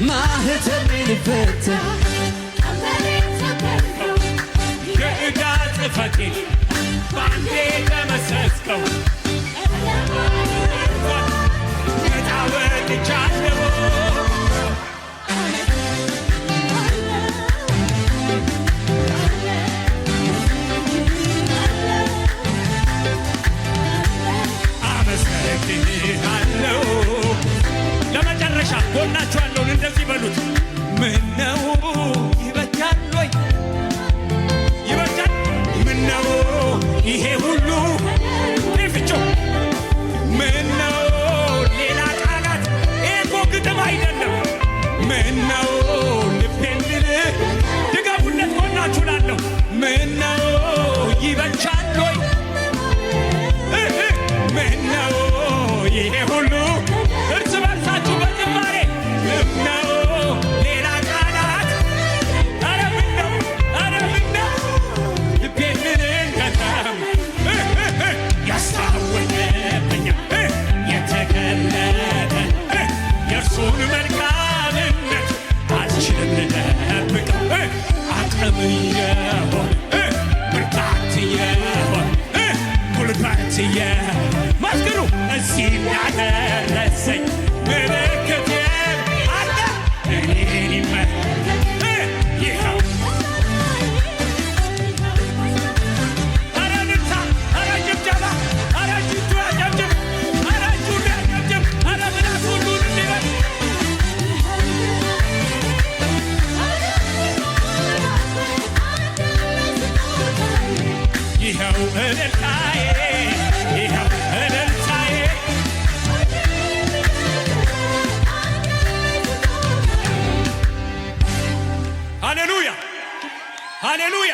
ማህተሜን ፈታ የዕዳ ጽሕፈቴን በአንዴ ደመሰስከው ነፃ ወጥቻለሁ አመሰግንሃለሁ። ለመጨረሻ ጎናችሁ ያለውን እንደዚህ በሉት። ምነው ይበጃል ወይ ይበጃል? ምነው ይሄ ሁሉ ፍጮ? ምነው ሌላ ቃላት እኮ ግጥም አይደለም። ምነው ልቤን ልልህ ድገሙለት ጎናችሁ ላለሁ። ምነው ይበጃል ወይ? ምነው ይሄ ሁሉ እርስ በርሳችሁ በዝማሬ ምነው ሌላ ቃላት? ኧረ ምነው ኧረ ምነው ልቤን ልንገተም ያስታወቀብኛል የተገለጠ የእርሱን መልካምነት አልችልም ልደብቀው። አቅም የሆነ ብርታት የሆነ ጉልበት መስክሩ እዚህ ያደረሰኝ ምልክት አለ እኔን ይኸው። ኧረ ንታ ኧረ ጭብጨባ ኧረ እጁ ያጨብጭብ ኧረ እጁ ያጨብጭብ ኧረ ምላስ ሁሉን እንዲበል ይኸው እልልታዬ ይኸው እልልታዬ ሃሌሉያ ሃሌሉያ